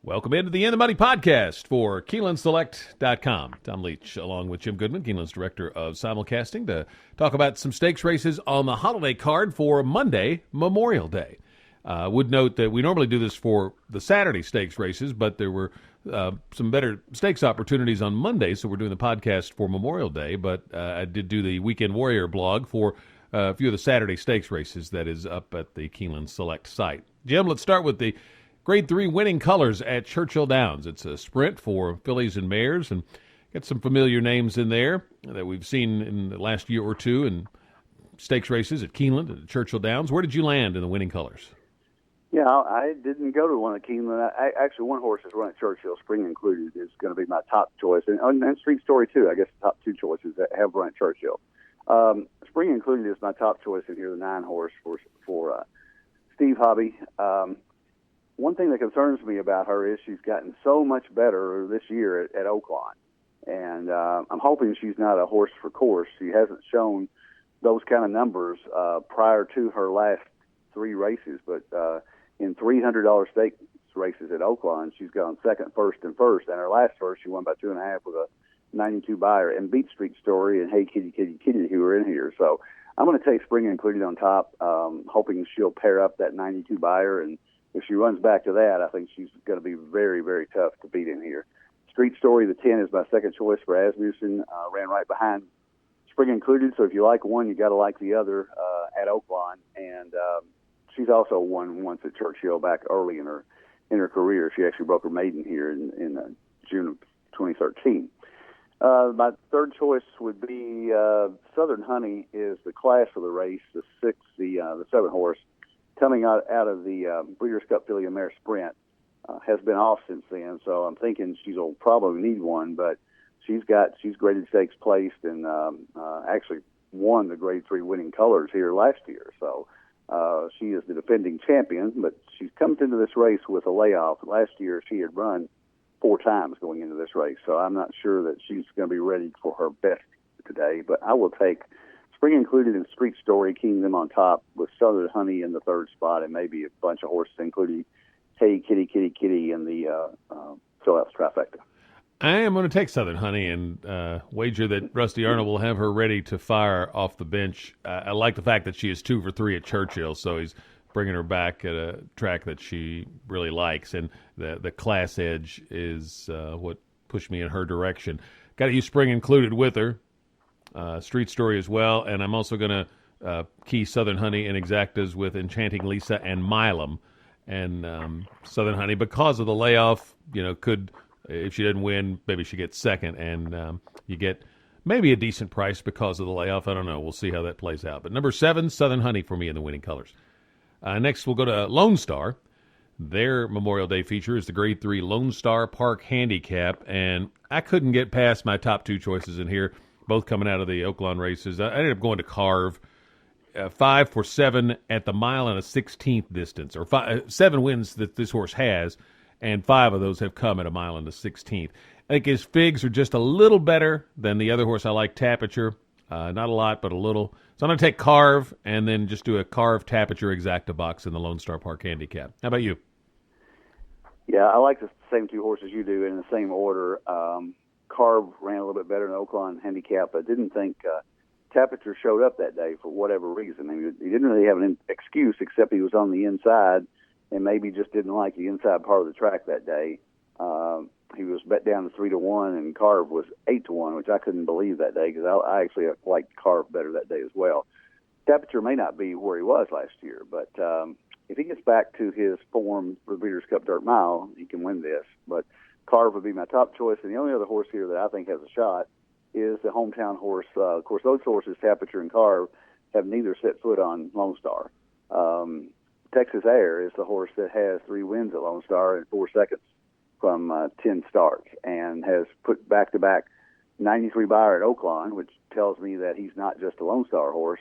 Welcome into the In the Money podcast for KeenelandSelect.com. Tom Leach, along with Jim Goodman, Keeneland's director of simulcasting, to talk about some stakes races on the holiday card for Monday, Memorial Day. Would note that we normally do this for the Saturday stakes races, but there were some better stakes opportunities on Monday, so we're doing the podcast for Memorial Day. But I did do the Weekend Warrior blog for a few of the Saturday stakes races that is up at the Keeneland Select site. Jim, let's start with the Grade 3 winning colors at Churchill Downs. It's a sprint for fillies and mares, and got some familiar names in there that we've seen in the last year or two in stakes races at Keeneland and at Churchill Downs. Where did you land in the winning colors? Yeah, I didn't go to one at Keeneland. Actually, one horse is run at Churchill, Spring Included, is going to be my top choice. And Street Story, too, I guess the top two choices that have run at Churchill. Spring Included is my top choice in here, the 9-horse for Steve Hobby. One thing that concerns me about her is she's gotten so much better this year at Oaklawn. And I'm hoping she's not a horse for course. She hasn't shown those kind of numbers prior to her last 3 races. But in $300 stakes races at Oaklawn, she's gone second, first, and first. And her last first, she won by 2.5 with a 92 buyer and beat Street Story and Hey Kitty, Kitty, Kitty, who are in here. So I'm going to take Spring Included on top, hoping she'll pair up that 92 buyer. And if she runs back to that, I think she's going to be very, very tough to beat in here. Street Story, the 10, is my second choice for Asmussen. Ran right behind Spring Included, so if you like one, you got to like the other at Oaklawn. And she's also won once at Churchill back early in her career. She actually broke her maiden here in June of 2013. My third choice would be Southern Honey is the class of the race, the 7-horse. Coming out of the Breeders' Cup Filly and Mare Sprint, has been off since then, so I'm thinking she'll probably need one, but she's graded stakes placed and actually won the Grade 3 winning colors here last year. So she is the defending champion, but she's come into this race with a layoff. Last year she had run 4 times going into this race, so I'm not sure that she's going to be ready for her best today, but I will take Spring Included and Street Story, keeping them on top with Southern Honey in the third spot, and maybe a bunch of horses, including Hey Kitty, Kitty, Kitty in the Sellouts trifecta. I am going to take Southern Honey and wager that Rusty Arnold will have her ready to fire off the bench. I like the fact that she is 2 for 3 at Churchill, so he's bringing her back at a track that she really likes, and the class edge is what pushed me in her direction. Got to use Spring Included with her. Street Story as well, and I'm also going to key Southern Honey and Exactas with Enchanting Lisa and Milam. And Southern Honey, because of the layoff, could, if she didn't win, maybe she gets second, and you get maybe a decent price because of the layoff. I don't know. We'll see how that plays out. But number 7, Southern Honey for me in the winning colors. Next, we'll go to Lone Star. Their Memorial Day feature is the Grade 3 Lone Star Park Handicap, and I couldn't get past my top 2 choices in here, both coming out of the Oaklawn races. I ended up going to Carve, 5 for 7 at the mile and a 16th distance, or 7 wins that this horse has, and 5 of those have come at a mile and a 16th. I think his figs are just a little better than the other horse I like, Tapiture. Not a lot, but a little. So I'm going to take Carve and then just do a Carve Tapiture Exacta box in the Lone Star Park Handicap. How about you? Yeah, I like the same 2 horses you do in the same order. Carve ran a little bit better in Oaklawn Handicap, but didn't think Tapiture showed up that day for whatever reason. I mean, he didn't really have an excuse except he was on the inside and maybe just didn't like the inside part of the track that day. He was bet down to 3-1, and Carve was 8-1, which I couldn't believe that day because I actually liked Carve better that day as well. Tapiture may not be where he was last year, but if he gets back to his form for the Breeders' Cup Dirt Mile, he can win this. But Carve would be my top choice, and the only other horse here that I think has a shot is the hometown horse. Of course, those horses, Tapiture and Carve, have neither set foot on Lone Star. Texas Air is the horse that has 3 wins at Lone Star in 4 seconds from 10 starts, and has put back-to-back 93 buyer at Oaklawn, which tells me that he's not just a Lone Star horse,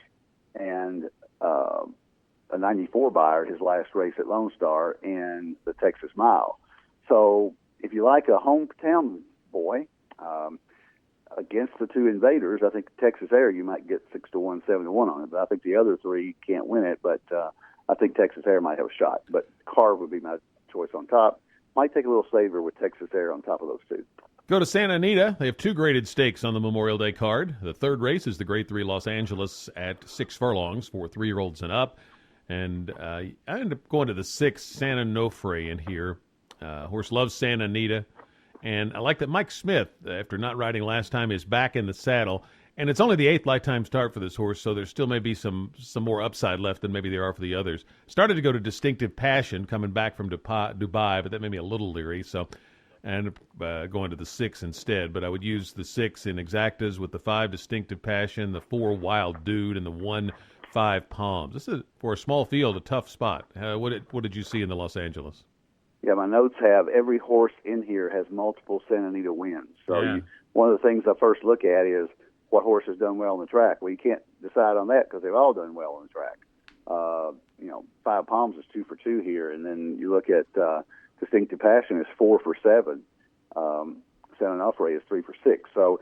and a 94 buyer his last race at Lone Star in the Texas Mile. So if you like a hometown boy against the 2 invaders, I think Texas Air you might get 6-1, 7-1 on it. But I think the other 3 can't win it. But I think Texas Air might have a shot. But Carve would be my choice on top. might take a little savor with Texas Air on top of those two. Go to Santa Anita. They have 2 graded stakes on the Memorial Day card. The third race is the Grade 3 Los Angeles at 6 furlongs for 3-year-olds and up. And I ended up going to the 6 Santa Onofre in here. Horse loves Santa Anita. And I like that Mike Smith, after not riding last time, is back in the saddle. And it's only the 8th lifetime start for this horse, so there still may be some more upside left than maybe there are for the others. Started to go to Distinctive Passion coming back from Dubai, but that made me a little leery. So I ended up going to the 6 instead. But I would use the 6 in Exactas with the 5 Distinctive Passion, the 4 Wild Dude, and the 1 5 Palms. This is, for a small field, a tough spot. What did you see in the Los Angeles? Yeah, my notes have every horse in here has multiple Santa Anita wins. So Yeah. one of the things I first look at is what horse has done well on the track. Well, you can't decide on that because they've all done well on the track. 5 Palms is 2 for 2 here, and then you look at Distinctive Passion is 4 for 7. Santa Onofre is 3 for 6. So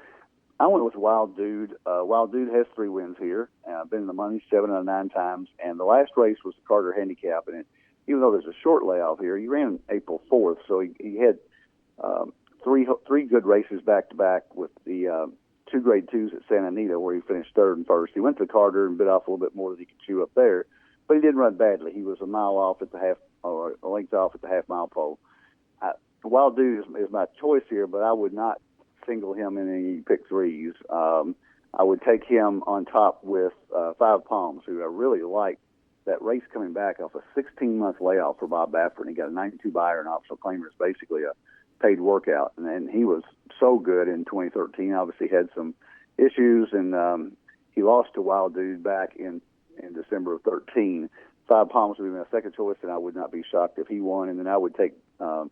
I went with Wild Dude. Wild Dude has 3 wins here. Been in the money 7 out of 9 times, and the last race was the Carter Handicap, and even though there's a short layoff here, he ran April 4th, so he had three good races back to back with the 2 Grade 2s at Santa Anita, where he finished 3rd and 1st. He went to Carter and bit off a little bit more than he could chew up there, but he didn't run badly. He was a mile off at the half, or a length off at the half-mile pole. Wild Dude is my choice here, but I would not single him in any pick 3s. I would take him on top with 5 Palms, who I really like. That race coming back off a 16-month layoff for Bob Baffert, and he got a 92 buyer and optional claimer. It's basically a paid workout, and he was so good in 2013. Obviously had some issues, and he lost to Wild Dude back in December of 13. 5 Palms would be my second choice, and I would not be shocked if he won. And then I would take Santa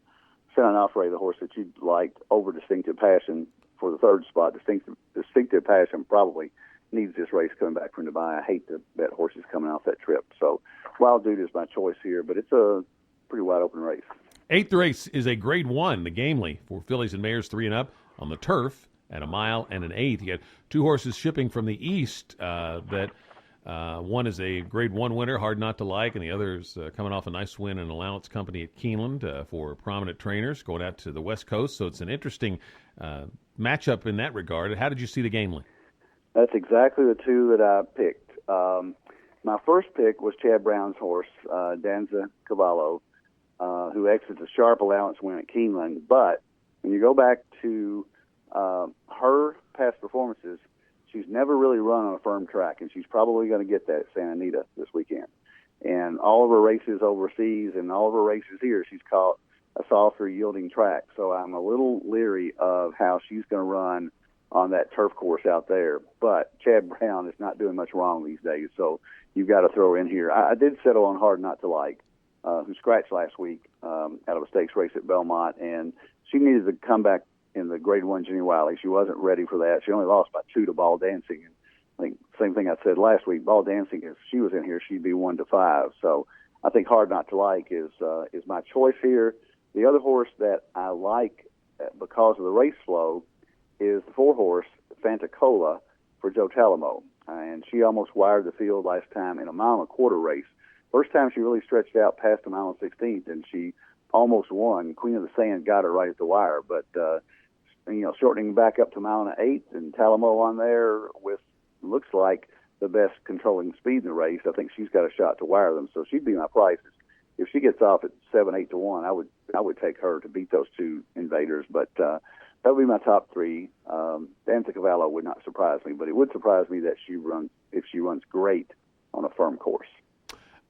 Onofre, the horse that you liked, over Distinctive Passion for the 3rd spot. Distinctive Passion probably needs this race coming back from Dubai. I hate to bet horses coming off that trip. So Wild Dude is my choice here, but it's a pretty wide open race. 8th race is a Grade 1, the Gamely, for fillies and mares 3 and up on the turf at 1 mile and an 1/8. You got 2 horses shipping from the east that one is a Grade 1 winner, Hard Not to Like, and the other is coming off a nice win in Allowance Company at Keeneland for prominent trainers going out to the West Coast. So it's an interesting matchup in that regard. How did you see the Gamely? That's exactly the 2 that I picked. My first pick was Chad Brown's horse, Danza Cavallo, who exits a sharp allowance win at Keeneland. But when you go back to her past performances, she's never really run on a firm track, and she's probably going to get that at Santa Anita this weekend. And all of her races overseas and all of her races here, she's caught a softer yielding track. So I'm a little leery of how she's going to run on that turf course out there. But Chad Brown is not doing much wrong these days, so you've got to throw in here. I did settle on Hard Not to Like, who scratched last week out of a stakes race at Belmont, and she needed to come back in the Grade 1 Jenny Wiley. She wasn't ready for that. She only lost by 2 to Ball Dancing. And I think same thing I said last week. Ball Dancing, if she was in here, she'd be 1 to 5. So I think Hard Not to Like is my choice here. The other horse that I like because of the race flow is the 4 horse Fantacola for Joe Talamo, and she almost wired the field last time in a 1.25 mile race. First time she really stretched out past 1 mile and 16th, and she almost won. Queen of the Sand got her right at the wire, but shortening back up to 1 mile and 1/8, and Talamo on there with looks like the best controlling speed in the race. I think she's got a shot to wire them, so she'd be my price. If she gets off at 7, 8 to 1, I would take her to beat those 2 invaders, but. That would be my top 3. Danza Cavallo would not surprise me, but it would surprise me that if she runs great on a firm course.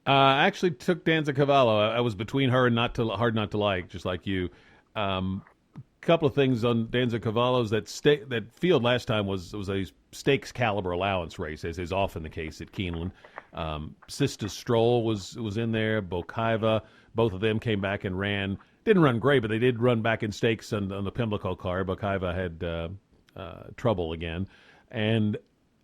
I actually took Danza Cavallo. I was between her and Hard Not to Like, just like you. Couple of things on Danza Cavallo's that field last time was a stakes caliber allowance race, as is often the case at Keeneland. Sista Stroll was in there. Bokaiva, both of them came back and ran. Didn't run great, but they did run back in stakes on the Pimlico car. Bokaiva had trouble again. And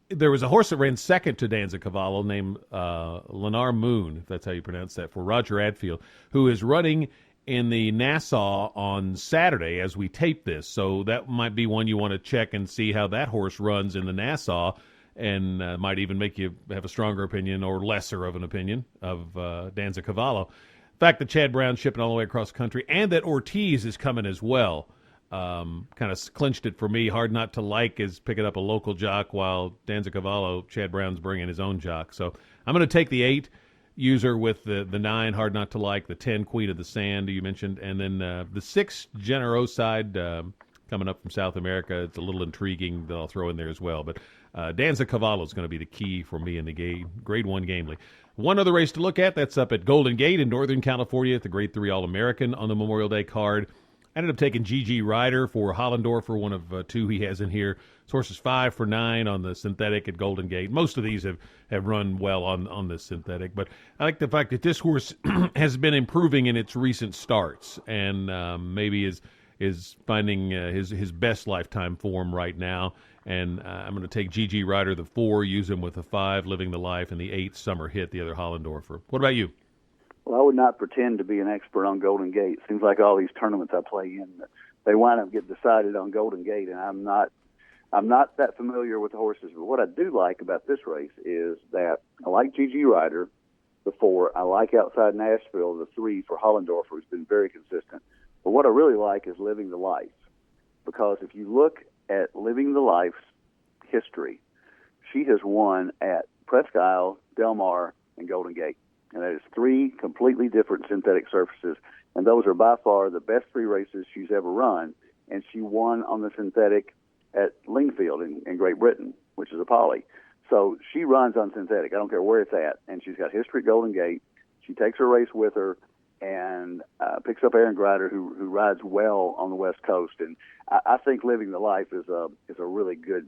there was a horse that ran second to Danza Cavallo named Lennar Moon, if that's how you pronounce that, for Roger Adfield, who is running in the Nassau on Saturday as we tape this. So that might be one you want to check and see how that horse runs in the Nassau, and might even make you have a stronger opinion or lesser of an opinion of Danza Cavallo. fact that Chad Brown's shipping all the way across the country and that Ortiz is coming as well kind of clinched it for me. Hard Not to Like is picking up a local jock while Danza Cavallo, Chad Brown's bringing his own jock. So I'm going to take the 8 user with the 9, Hard Not to Like, the 10, Queen of the Sand, you mentioned, and then the 6, Generoside, coming up from South America. It's a little intriguing that I'll throw in there as well. But Danza Cavallo is going to be the key for me in the Grade 1 Gamely. One other race to look at, that's up at Golden Gate in Northern California at the Grade 3 All-American on the Memorial Day card. I ended up taking GG Ryder for Hollendorfer, one of 2 he has in here. It's horses 5 for 9 on the synthetic at Golden Gate. Most of these have run well on the synthetic, but I like the fact that this horse has been improving in its recent starts and maybe is finding his best lifetime form right now. And I'm going to take GG Ryder, the 4, use him with the 5, Living the Life, and the 8, Summer Hit, the other Hollendorfer. What about you? Well, I would not pretend to be an expert on Golden Gate. Seems like all these tournaments I play in, they wind up getting decided on Golden Gate, and I'm not that familiar with the horses. But what I do like about this race is that I like GG Ryder, the 4. I like Outside Nashville, the 3 for Hollendorfer, who's been very consistent. But what I really like is Living the Life, because if you look at Living the Life's history, she has won at Presque Isle, Del Mar, and Golden Gate. And that is 3 completely different synthetic surfaces, and those are by far the best 3 races she's ever run. And she won on the synthetic at Lingfield in Great Britain, which is a poly. So she runs on synthetic. I don't care where it's at. And she's got history at Golden Gate. She takes her race with her and picks up Aaron Grider, who rides well on the West Coast. And I think Living the Life is a really good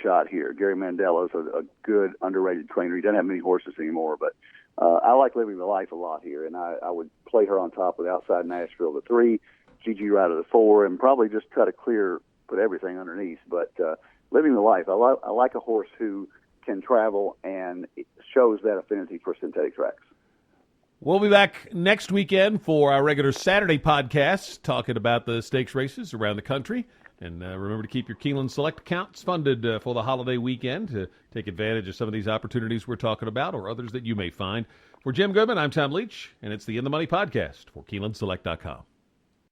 shot here. Gary Mandelo's a good underrated trainer. He doesn't have many horses anymore, but I like Living the Life a lot here, and I would play her on top with Outside Nashville, the 3, GG Ryder, the 4, and probably just cut a clear, put everything underneath. But Living the Life, I like a horse who can travel and shows that affinity for synthetic tracks. We'll be back next weekend for our regular Saturday podcast, talking about the stakes races around the country. And remember to keep your Keeneland Select accounts funded for the holiday weekend to take advantage of some of these opportunities we're talking about or others that you may find. For Jim Goodman, I'm Tom Leach, and it's the In the Money podcast for KeenelandSelect.com.